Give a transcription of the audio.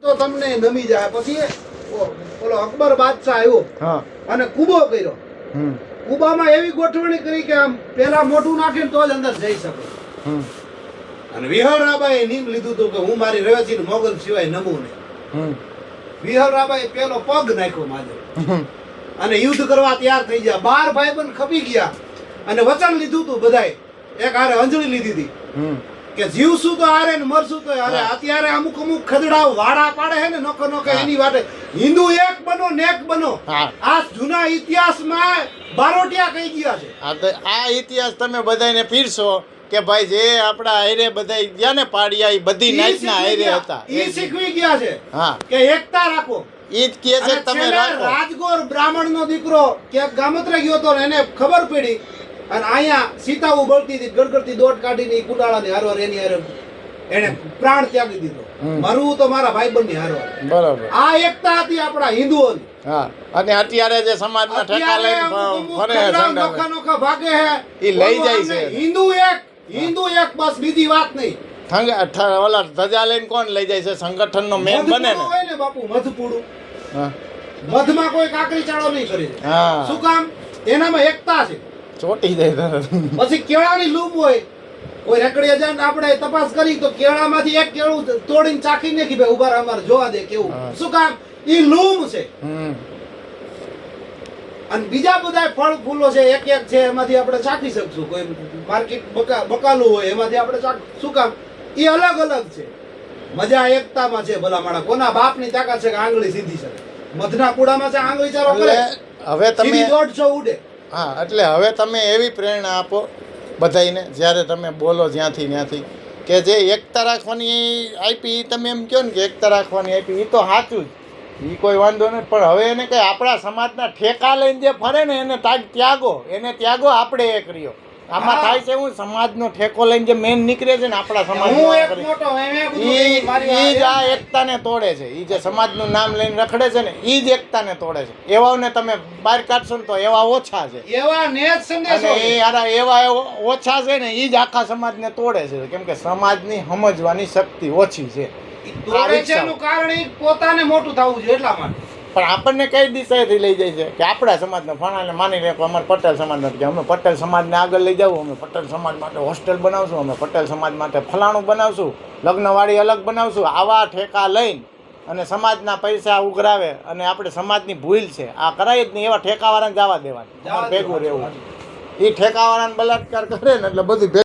તો તમને નમી જાય. પછી ઓલો અકબર બાદશાહ આવ્યો અને કૂબો કર્યો. કૂબામાં એવી ગોઠવણી કરી કે આમ પેલા મોઢું નાખીને તો જ અંદર જઈ શકે. અને વિહળરાબાએ નીમ લીધું હતું કે હું મારી રવેચી મોગલ સિવાય નમું નહીં. વિહળરાબાએ પેલો પગ નાખ્યો માથે અને યુદ્ધ કરવા તૈયાર થઈ ગયા. 12 ભાઈબંધ ખપી ગયા અને વચન લીધું હતું બધાએ. એક હારે અંજળી લીધી હતી કે જીવશું તો હારે ને મરશું તો હારે. અત્યારે અમુક ખદડાઓ વાડા પાડે છે ને નોખો નોખો એની વાટે હિન્દુ એક બનો નેક બનો. આ જૂના ઇતિહાસમાં બારોટિયા કહી ગયા છે. આ ઇતિહાસ તમે બધાને પીરશો કે ભાઈ જે આપડા આયરે બધા ગયા ને પાડિયા એ બધી નાઈટના આયરે હતા. ઈ શીખવી ગયા છે કે એકતા રાખો. ઈ જ કહે છે તમે રાખો. રાજગોર બ્રાહ્મણનો દીકરો ક્યાંક ગામત્રે ગયો તો એને ખબર પડી અને અહીંયા સીતાઓ બળતી હતી ગડગડતી દોટ કાઢીને કુડાળાની હારવાર એની હારે એને પ્રાણ ત્યાગી દીધો. મરવું તો મારા ભાઈબંધની હારવાર. બરાબર. આ એકતા હતી આપણા હિન્દુઓની. હા અને અત્યારે જે સમાજમાં ઠેકા લઈને ફરે છે નોખા નોખા ભાગે છે ઈ લઈ જાય છે. હિન્દુ એક બસ બીજી વાત નહીં. ઓલા ધજા લઈને કોણ લઈ જાય છે? સંગઠનનો મેન બને ને હોય ને બાપુ મધપુડું. મધમાં કોઈ કાકરી ચાળો નહીં કરે. શું કામ? એનામાં એકતા છે. ચોટી જાય. પછી કેળાની લૂમ હોય કોઈ રેકડીયા જાય આપણે તપાસ કરી તો કેળામાંથી એક કેળું તોડીને ચાખી નાખી ભાઈ ઉભા અમારે જોવા દે કેવું. શું કામ? ઈ લૂમ છે. અને બીજા બધા ફળ ફૂલો છે એક એક છે એમાંથી આપણે ચાખી શકશું. કોઈ માર્કેટ બકાલું હોય એમાંથી આપણે શું કામ? ઈ અલગ અલગ છે. મજા એકતામાં છે. ભલા માણા કોના બાપની તાકાત છે કે આંગળી સીધી શકે? મધના કુડામાં છે આંગળી ચારો કરે હવે તમે 150 ઉડે. હા એટલે હવે તમે એવી પ્રેરણા આપો બધાને જ્યારે તમે બોલો જ્યાંથી કે જે એકતા રાખવાની આપી તમે એમ કહો ને કે એકતા રાખવાની આપી એ તો સાચું જ એ કોઈ વાંધો નહીં. પણ હવે એને કંઈ આપણા સમાજના ઠેકા લઈને જે ફરે ને એને ત્યાગો આપણે એ કર્યો. આમાં થાય છે હું સમાજનો ઠેકો લઈને જે મેન નીકળે છે ને આપણા સમાજ ઈ જ આ એકતાને તોડે છે. ઈ જે સમાજનું નામ લઈને રખડે છે ને ઈ જ એકતાને તોડે છે. એવાને તમે બહાર કાઢશો ને તો એવા ઓછા છે. એવા ઓછા છે ને ઈ જ આખા સમાજને તોડે છે. કેમ કે સમાજની સમજવાની શક્તિ ઓછી છે. કારણ પોતાને મોટું થવું છે એટલા માટે. પણ આપણને કઈ દિશાએથી લઈ જાય છે કે આપણા સમાજના ફણાને માની લે અમારે પટેલ સમાજના કે અમે પટેલ સમાજને આગળ લઈ જવું, અમે પટેલ સમાજ માટે હોસ્ટેલ બનાવશું, અમે પટેલ સમાજ માટે ફલાણું બનાવશું, લગ્નવાળી અલગ બનાવશું. આવા ઠેકા લઈને અને સમાજના પૈસા ઉઘરાવે અને આપણે સમાજની ભૂલ છે આ કરાય જ નહીં. એવા ઠેકાવાળાને જવા દેવાનું ભેગું રહેવું. એ ઠેકાવાળાને બલાત્કાર કરે ને એટલે બધું